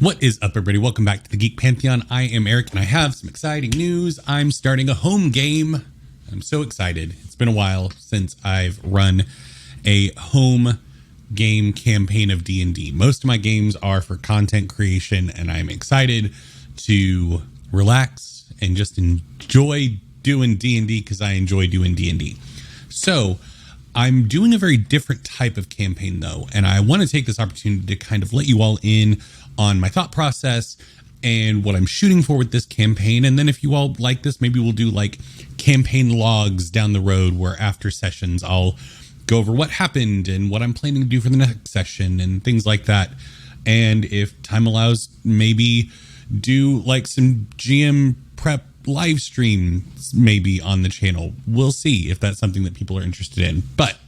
What is up, everybody? Welcome back to the Geek Pantheon. I am Eric, and I have some exciting news. I'm starting a home game. I'm so excited. It's been a while since I've run a home game campaign of D&D. Most of my games are for content creation, and I'm excited to relax and just enjoy doing D&D because I enjoy doing D&D. So I'm doing a very different type of campaign, though, and I want to take this opportunity to kind of let you all in on my thought process and what I'm shooting for with this campaign. And then if you all like this, maybe we'll do like campaign logs down the road where after sessions I'll go over what happened and what I'm planning to do for the next session and things like that. And if time allows, maybe do like some GM prep live streams maybe on the channel. We'll see if that's something that people are interested in. But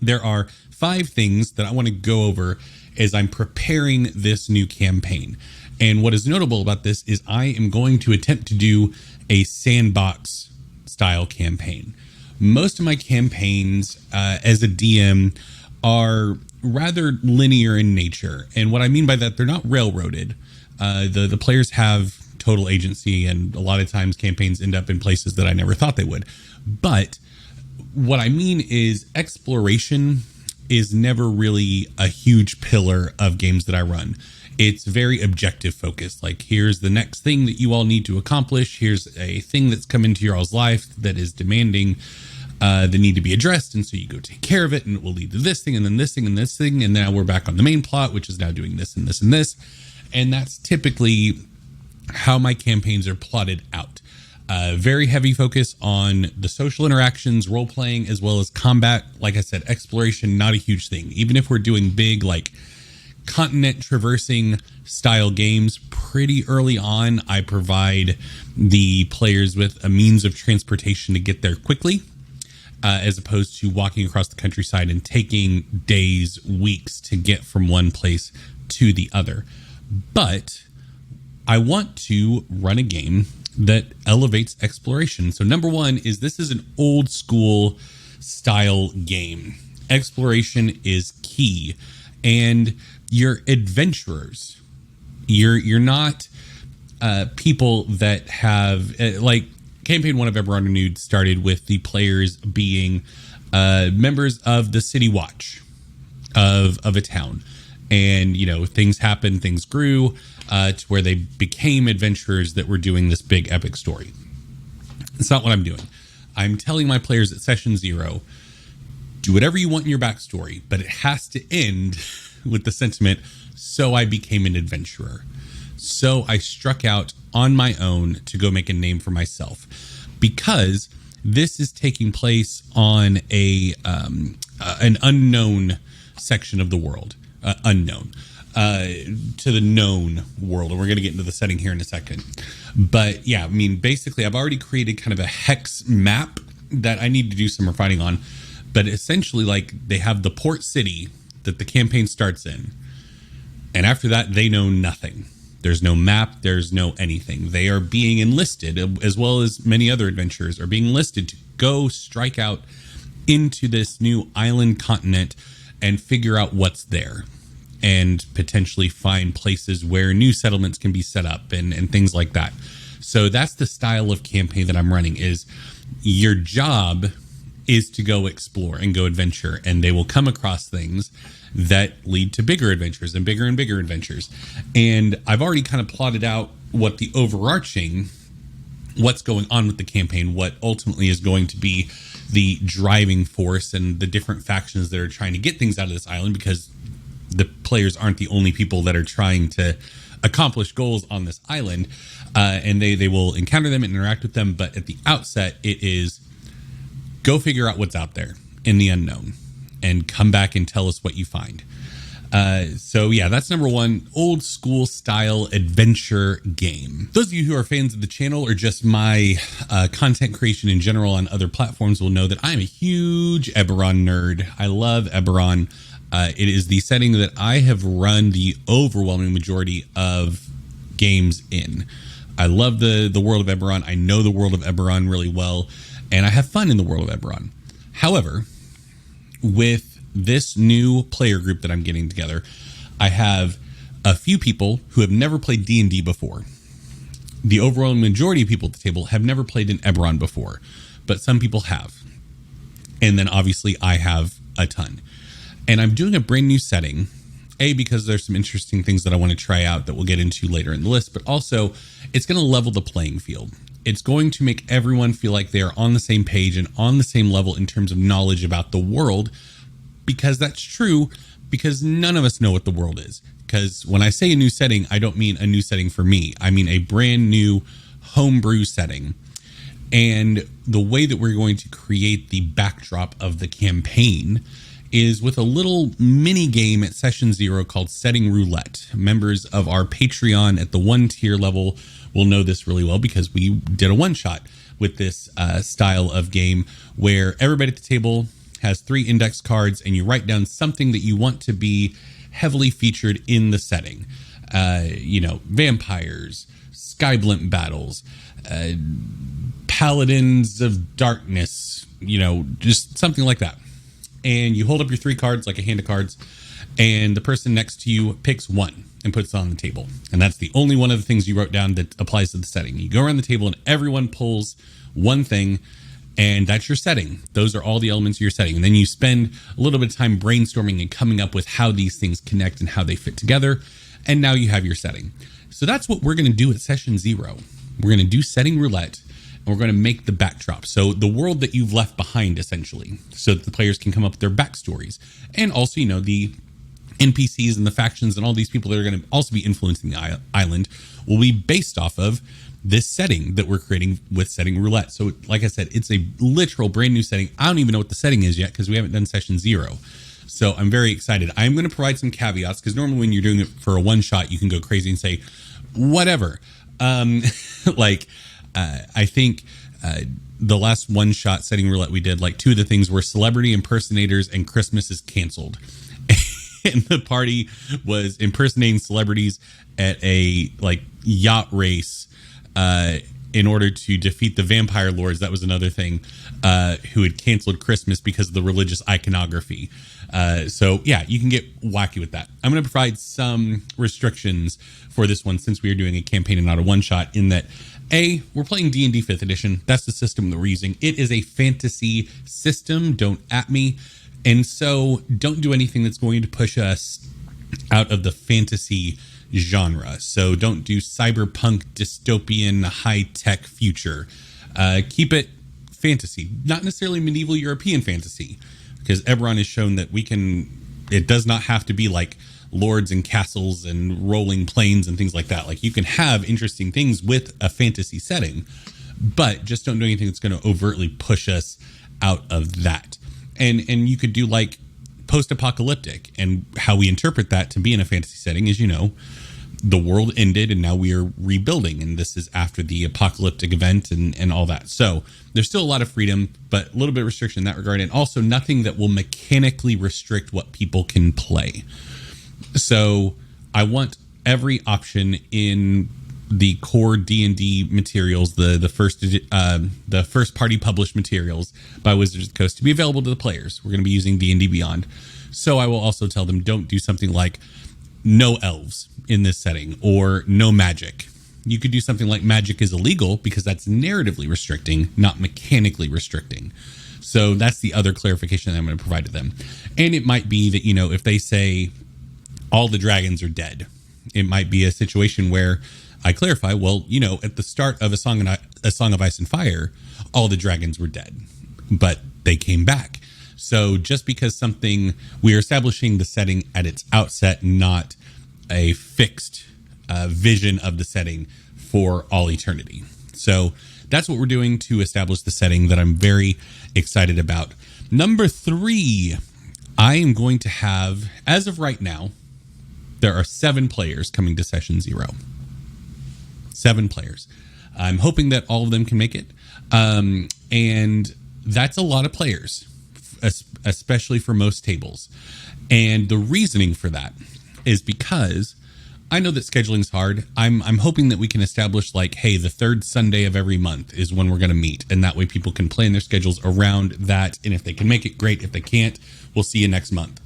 there are 5 things that I want to go over as I'm preparing this new campaign. And what is notable about this is I am going to attempt to do a sandbox style campaign. Most of my campaigns as a DM are rather linear in nature. And what I mean by that, they're not railroaded. The players have total agency, and a lot of times campaigns end up in places that I never thought they would. But what I mean is exploration is never really a huge pillar of games that I run. It's very objective focused. Like, here's the next thing that you all need to accomplish. Here's a thing that's come into your all's life that is demanding the need to be addressed. And so you go take care of it, and it will lead to this thing, and then this thing, and this thing. And now we're back on the main plot, which is now doing this and this and this. And that's typically how my campaigns are plotted out. Very heavy focus on the social interactions, role playing, as well as combat. Like I said, exploration, not a huge thing. Even if we're doing big, like continent traversing style games, pretty early on, I provide the players with a means of transportation to get there quickly, as opposed to walking across the countryside and taking days, weeks to get from one place to the other. But I want to run a game that elevates exploration. So number one is this is an old school style game. Exploration is key. And you're adventurers. You're not people that have like campaign 1 of Eberron Renewed started with the players being members of the city watch of a town. And, you know, things happened, things grew to where they became adventurers that were doing this big epic story. It's not what I'm doing. I'm telling my players at session 0, do whatever you want in your backstory, but it has to end with the sentiment, so I became an adventurer. So I struck out on my own to go make a name for myself, because this is taking place on an unknown section of the world. Unknown to the known world, and we're going to get into the setting here in a second. But yeah, I mean, basically I've already created kind of a hex map that I need to do some refining on, but essentially, like, they have the port city that the campaign starts in, and after that they know nothing. There's no map, there's no anything. They are being enlisted, as well as many other adventurers are being enlisted to go strike out into this new island continent and figure out what's there, and potentially find places where new settlements can be set up and things like that. So that's the style of campaign that I'm running. Is your job is to go explore and go adventure, and they will come across things that lead to bigger adventures and bigger adventures. And I've already kind of plotted out what the overarching, what's going on with the campaign, what ultimately is going to be the driving force and the different factions that are trying to get things out of this island, because the players aren't the only people that are trying to accomplish goals on this island, and they will encounter them and interact with them. But at the outset, it is go figure out what's out there in the unknown and come back and tell us what you find. So yeah, that's number 1, old school style adventure game. Those of you who are fans of the channel or just my content creation in general on other platforms will know that I'm a huge Eberron nerd. I love Eberron. It is the setting that I have run the overwhelming majority of games in. I love the world of Eberron. I know the world of Eberron really well, and I have fun in the world of Eberron. However, with this new player group that I'm getting together, I have a few people who have never played D&D before. The overwhelming majority of people at the table have never played in Eberron before, but some people have. And then obviously I have a ton. And I'm doing a brand new setting, because there's some interesting things that I want to try out that we'll get into later in the list, but also it's going to level the playing field. It's going to make everyone feel like they are on the same page and on the same level in terms of knowledge about the world, because that's true, because none of us know what the world is. Because when I say a new setting, I don't mean a new setting for me. I mean a brand new homebrew setting. And the way that we're going to create the backdrop of the campaign is with a little mini game at session 0 called Setting Roulette. Members of our Patreon at the 1 tier level will know this really well, because we did a one-shot with this style of game where everybody at the table has 3 index cards and you write down something that you want to be heavily featured in the setting. Vampires, Skyblint battles, paladins of darkness, just something like that. And you hold up your 3 cards like a hand of cards, and the person next to you picks one and puts it on the table. And that's the only one of the things you wrote down that applies to the setting. You go around the table and everyone pulls one thing, and that's your setting. Those are all the elements of your setting. And then you spend a little bit of time brainstorming and coming up with how these things connect and how they fit together. And now you have your setting. So that's what we're going to do at session 0. We're going to do Setting Roulette, and we're going to make the backdrop. So the world that you've left behind, essentially, so that the players can come up with their backstories. And also, the NPCs and the factions and all these people that are going to also be influencing the island will be based off of this setting that we're creating with Setting Roulette. So like I said, it's a literal brand new setting. I don't even know what the setting is yet because we haven't done session 0. So I'm very excited. I'm going to provide some caveats, because normally when you're doing it for a one shot, you can go crazy and say, whatever. I think the last one shot Setting Roulette we did, 2 of the things were celebrity impersonators and Christmas is canceled. And the party was impersonating celebrities at a yacht race in order to defeat the vampire lords. That was another thing, who had canceled Christmas because of the religious iconography. So yeah, you can get wacky with that. I'm going to provide some restrictions for this one, since we are doing a campaign and not a one shot, in that we're playing D&D 5th edition. That's the system that we're using. It is a fantasy system. Don't at me. And so don't do anything that's going to push us out of the fantasy genre. So don't do cyberpunk, dystopian, high-tech future. Keep it fantasy, not necessarily medieval European fantasy, because Eberron has shown that it does not have to be like lords and castles and rolling plains and things like that. You can have interesting things with a fantasy setting, but just don't do anything that's going to overtly push us out of that. And you could do post-apocalyptic, and how we interpret that to be in a fantasy setting is, the world ended and now we are rebuilding, and this is after the apocalyptic event and all that. So there's still a lot of freedom, but a little bit of restriction in that regard, and also nothing that will mechanically restrict what people can play. So I want every option in the core D&D materials, the first party published materials by Wizards of the Coast, to be available to the players. We're going to be using D&D Beyond. So I will also tell them, don't do something like no elves in this setting or no magic. You could do something like magic is illegal, because that's narratively restricting, not mechanically restricting. So that's the other clarification that I'm going to provide to them. And it might be that, if they say all the dragons are dead, it might be a situation where I clarify, at the start of a Song of Ice and Fire, all the dragons were dead, but they came back. So just because we are establishing the setting at its outset, not a fixed vision of the setting for all eternity. So that's what we're doing to establish the setting that I'm very excited about. Number 3, I am going to have, as of right now, there are 7 players coming to session 0. 7 players. I'm hoping that all of them can make it. And that's a lot of players, especially for most tables. And the reasoning for that is because I know that scheduling's hard. I'm hoping that we can establish hey, the 3rd Sunday of every month is when we're going to meet. And that way people can plan their schedules around that. And if they can make it, great. If they can't, we'll see you next month.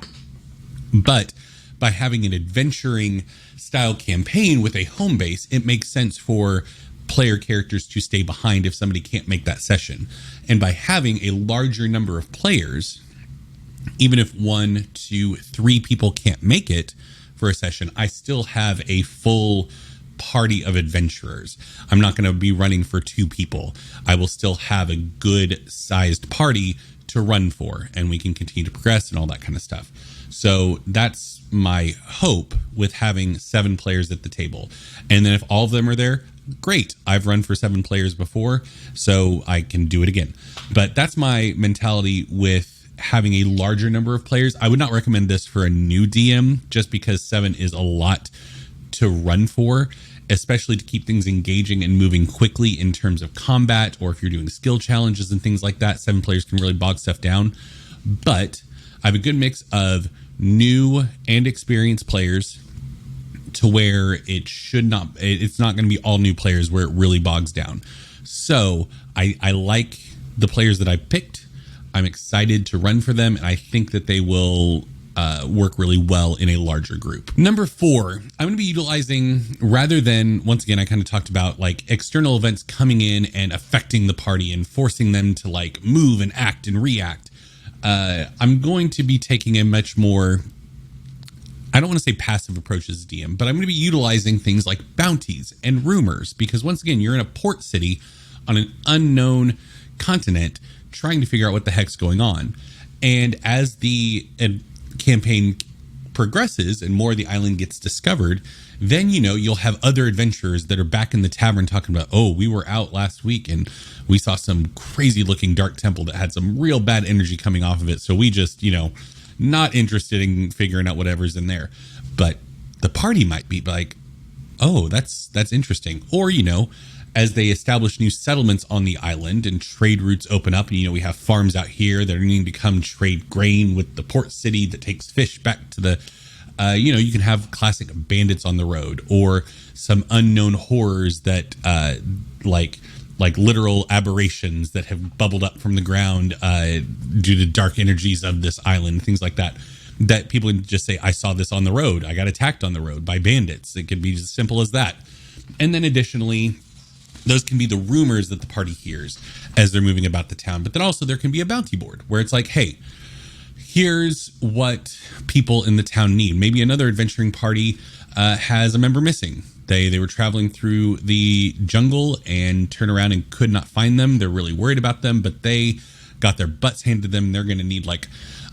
But by having an adventuring style campaign with a home base, it makes sense for player characters to stay behind if somebody can't make that session. And by having a larger number of players, even if 1, 2, 3 people can't make it for a session, I still have a full party of adventurers. I'm not going to be running for 2 people. I will still have a good sized party to run for, and we can continue to progress and all that kind of stuff. So that's my hope with having 7 players at the table. And then if all of them are there, great. I've run for 7 players before, so I can do it again. But that's my mentality with having a larger number of players. I would not recommend this for a new DM, just because 7 is a lot to run for, especially to keep things engaging and moving quickly in terms of combat, or if you're doing skill challenges and things like that. 7 players can really bog stuff down. But I have a good mix of new and experienced players to where it's not going to be all new players where it really bogs down. So I like the players that I picked. I'm excited to run for them, and I think that they will work really well in a larger group. Number 4, I'm going to be utilizing, rather than, once again, I kind of talked about like external events coming in and affecting the party and forcing them to like move and act and react. I'm going to be taking a much more, I don't want to say passive approach as a DM, but I'm going to be utilizing things like bounties and rumors, because once again, you're in a port city on an unknown continent trying to figure out what the heck's going on. And as the campaign progresses and more of the island gets discovered, then, you know, you'll have other adventurers that are back in the tavern talking about, oh, we were out last week and we saw some crazy looking dark temple that had some real bad energy coming off of it. So we just, you know, not interested in figuring out whatever's in there. But the party might be like, oh, that's interesting. Or, you know, as they establish new settlements on the island and trade routes open up, and, you know, we have farms out here that are needing to come trade grain with the port city that takes fish back to the, you know, you can have classic bandits on the road, or some unknown horrors that, like literal aberrations that have bubbled up from the ground due to dark energies of this island, things like that, that people can just say, I saw this on the road. I got attacked on the road by bandits. It could be as simple as that. And then additionally, those can be the rumors that the party hears as they're moving about the town. But then also there can be a bounty board where it's like, hey, here's what people in the town need. Maybe another adventuring party has a member missing. They were traveling through the jungle and turned around and could not find them. They're really worried about them, but they got their butts handed to them. They're going to need like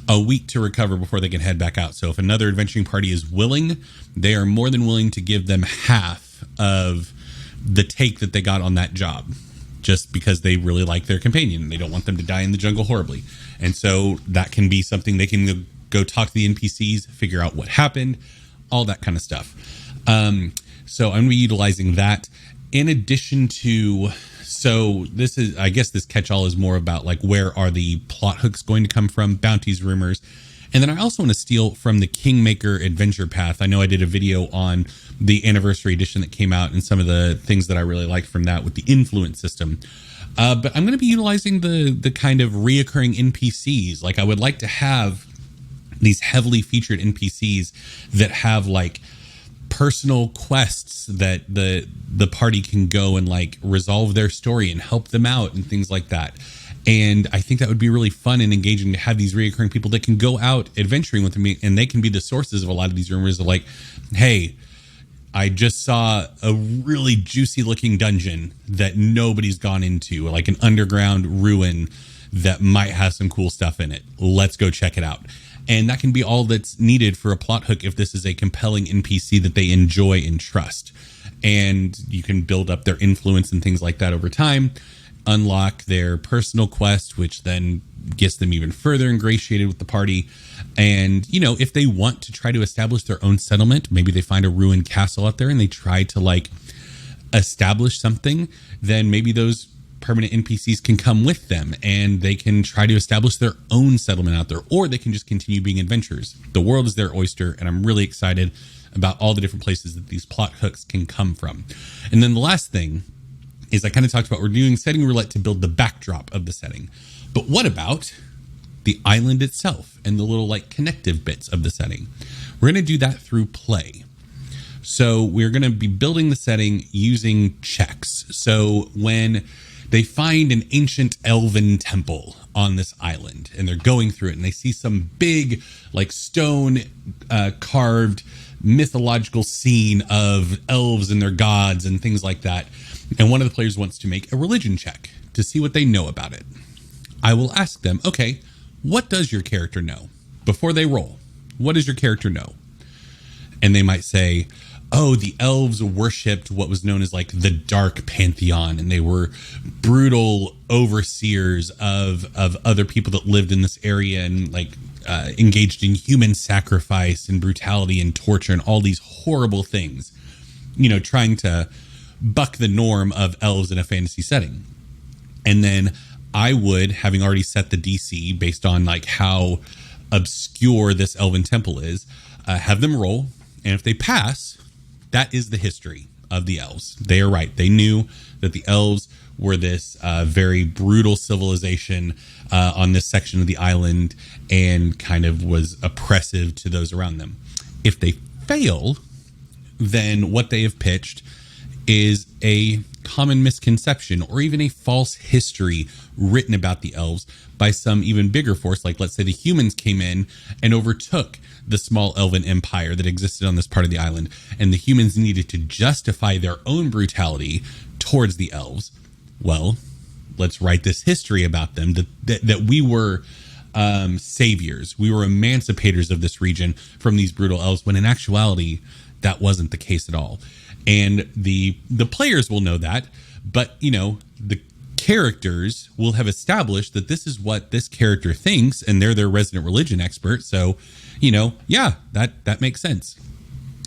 a week to recover before they can head back out. So if another adventuring party is willing, they are more than willing to give them half of the take that they got on that job, just because they really like their companion. They don't want them to die in the jungle horribly. And so that can be something they can go talk to the NPCs, figure out what happened, all that kind of stuff. So I'm going to be utilizing that in addition to, so this is, I guess this catch-all is more about like, where are the plot hooks going to come from, bounties, rumors. And then I also want to steal from the Kingmaker Adventure Path. I know I did a video on the anniversary edition that came out and some of the things that I really liked from that with the influence system. But I'm going to be utilizing the kind of reoccurring NPCs. Like I would like to have these heavily featured NPCs that have like personal quests that the party can go and like resolve their story and help them out and things like that. And I think that would be really fun and engaging to have these reoccurring people that can go out adventuring with me, and they can be the sources of a lot of these rumors of like, hey, I just saw a really juicy looking dungeon that nobody's gone into, like an underground ruin that might have some cool stuff in it. Let's go check it out. And that can be all that's needed for a plot hook if this is a compelling NPC that they enjoy and trust. And you can build up their influence and things like that over time, unlock their personal quest, which then gets them even further ingratiated with the party. And, you know, if they want to try to establish their own settlement, maybe they find a ruined castle out there and they try to like establish something, then maybe those permanent NPCs can come with them and they can try to establish their own settlement out there, or they can just continue being adventurers. The world is their oyster, and I'm really excited about all the different places that these plot hooks can come from. And then the last thing is I kind of talked about, we're doing setting roulette to build the backdrop of the setting. But what about the island itself and the little like connective bits of the setting. We're going to do that through play. So we're going to be building the setting using checks. So when they find an ancient elven temple on this island and they're going through it and they see some big like stone carved mythological scene of elves and their gods and things like that. And one of the players wants to make a religion check to see what they know about it. I will ask them, okay, what does your character know? Before they roll, what does your character know? And they might say, oh, the elves worshipped what was known as like the dark pantheon, and they were brutal overseers of other people that lived in this area and like engaged in human sacrifice and brutality and torture and all these horrible things, you know, trying to buck the norm of elves in a fantasy setting. And then I would, having already set the DC based on like how obscure this elven temple is, have them roll. And if they pass, that is the history of the elves. They are right. They knew that the elves were this very brutal civilization on this section of the island and kind of was oppressive to those around them. If they fail, then what they have pitched is a common misconception or even a false history written about the elves by some even bigger force. Like, let's say the humans came in and overtook the small elven empire that existed on this part of the island, and the humans needed to justify their own brutality towards the elves. Well, let's write this history about them, that we were saviors. We were emancipators of this region from these brutal elves, when in actuality, that wasn't the case at all. And the players will know that, but, you know, the characters will have established that this is what this character thinks, and they're their resident religion expert. So, you know, yeah, that makes sense.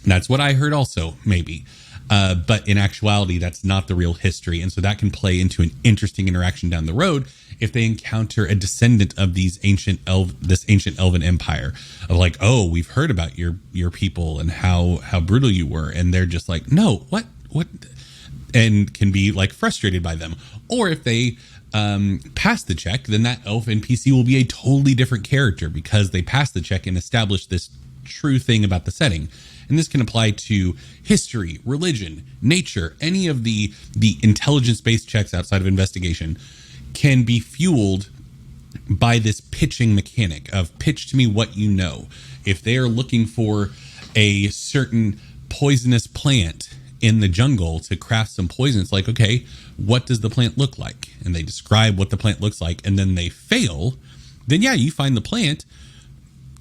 That's what I heard also, maybe. But in actuality, that's not the real history. And so that can play into an interesting interaction down the road if they encounter a descendant of this ancient elven empire, of like, oh, we've heard about your people and how brutal you were. And they're just like, no, what? And can be like frustrated by them. Or if they pass the check, then that elf NPC will be a totally different character because they passed the check and established this true thing about the setting. And this can apply to history, religion, nature, any of the intelligence-based checks outside of investigation can be fueled by this pitching mechanic of pitch to me what you know. If they are looking for a certain poisonous plant in the jungle to craft some poison, it's like, okay, what does the plant look like? And they describe what the plant looks like, and then they fail. Then yeah, you find the plant.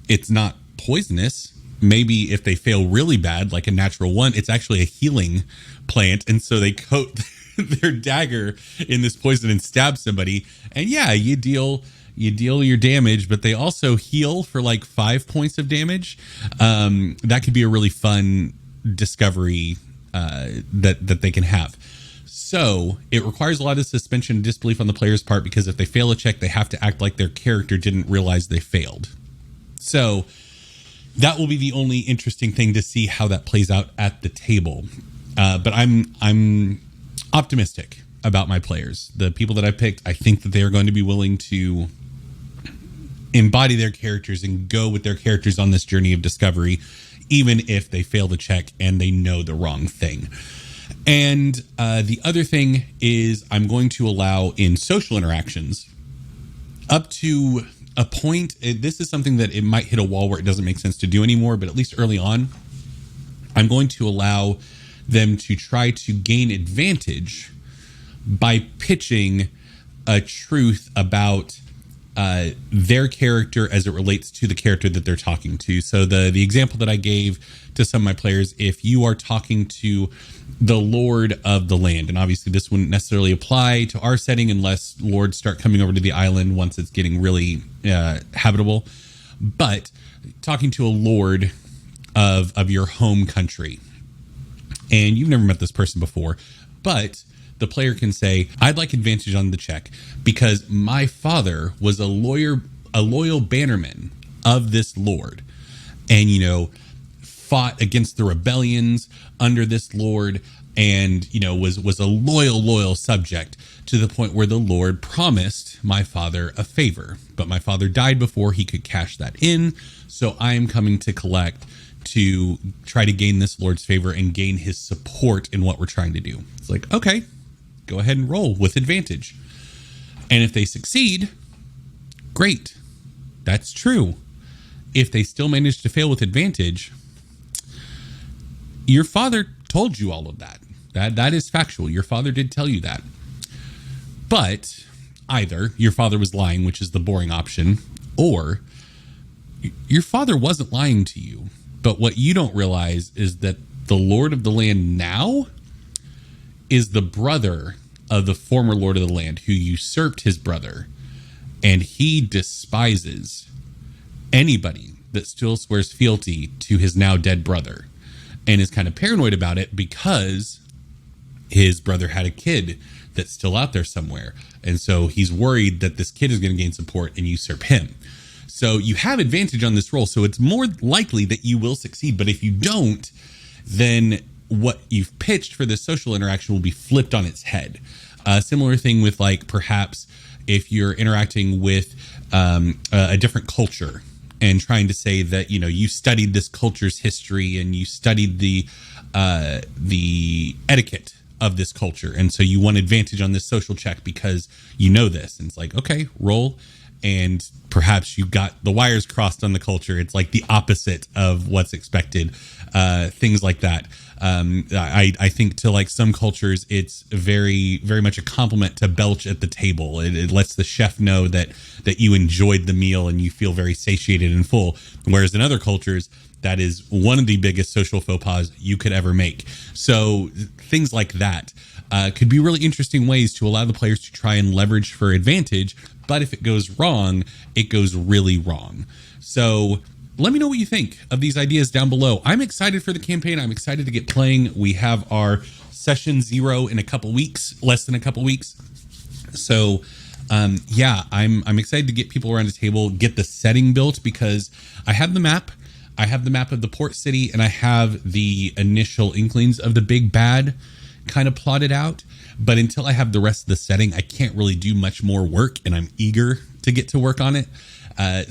It's not poisonous. Maybe if they fail really bad, like a natural one, it's actually a healing plant. And so they coat their dagger in this poison and stab somebody. And yeah, you deal your damage, but they also heal for like 5 points of damage. That could be a really fun discovery that they can have. So it requires a lot of suspension of disbelief on the player's part, because if they fail a check, they have to act like their character didn't realize they failed. So that will be the only interesting thing to see how that plays out at the table. But I'm optimistic about my players. The people that I picked, I think that they are going to be willing to embody their characters and go with their characters on this journey of discovery, even if they fail the check and they know the wrong thing. And the other thing is I'm going to allow in social interactions up to a point. This is something that it might hit a wall where it doesn't make sense to do anymore, but at least early on, I'm going to allow them to try to gain advantage by pitching a truth about their character as it relates to the character that they're talking to. So the example that I gave to some of my players, if you are talking to the Lord of the land, and obviously this wouldn't necessarily apply to our setting unless lords start coming over to the island once it's getting really habitable, but talking to a lord of your home country, and you've never met this person before, but the player can say, I'd like advantage on the check because my father was a loyal bannerman of this lord, and, you know, fought against the rebellions under this lord and, you know, was a loyal subject to the point where the Lord promised my father a favor. But my father died before he could cash that in. So I am coming to collect to try to gain this Lord's favor and gain his support in what we're trying to do. It's like, okay, go ahead and roll with advantage. And if they succeed, great. That's true. If they still manage to fail with advantage, your father told you all of that. That is factual. Your father did tell you that. But either your father was lying, which is the boring option, or your father wasn't lying to you. But what you don't realize is that the Lord of the land now is the brother of the former Lord of the land who usurped his brother. And he despises anybody that still swears fealty to his now dead brother, and is kind of paranoid about it because his brother had a kid that's still out there somewhere. And so he's worried that this kid is going to gain support and usurp him. So you have advantage on this roll. So it's more likely that you will succeed. But if you don't, then what you've pitched for this social interaction will be flipped on its head. Similar thing with, like, perhaps if you're interacting with a different culture and trying to say that, you know, you studied this culture's history and you studied the etiquette of this culture. And so you want advantage on this social check because you know this. And it's like, okay, roll. And perhaps you got the wires crossed on the culture. It's like the opposite of what's expected. Things like that. I think to, like, some cultures, it's very much a compliment to belch at the table. It lets the chef know that you enjoyed the meal and you feel very satiated and full. Whereas in other cultures, that is one of the biggest social faux pas you could ever make. So things like that could be really interesting ways to allow the players to try and leverage for advantage. But if it goes wrong, it goes really wrong. So let me know what you think of these ideas down below. I'm excited for the campaign. I'm excited to get playing. We have our session 0 in a couple weeks, less than a couple weeks. So yeah, I'm excited to get people around the table, get the setting built, because I have the map. I have the map of the port city, and I have the initial inklings of the big bad kind of plotted out. But until I have the rest of the setting, I can't really do much more work, and I'm eager to get to work on it.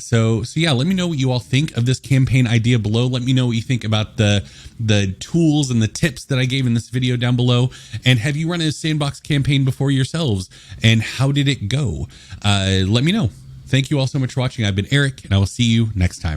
So yeah, let me know what you all think of this campaign idea below. Let me know what you think about the tools and the tips that I gave in this video down below. And have you run a Sandbox campaign before yourselves? And how did it go? Let me know. Thank you all so much for watching. I've been Eric, and I will see you next time.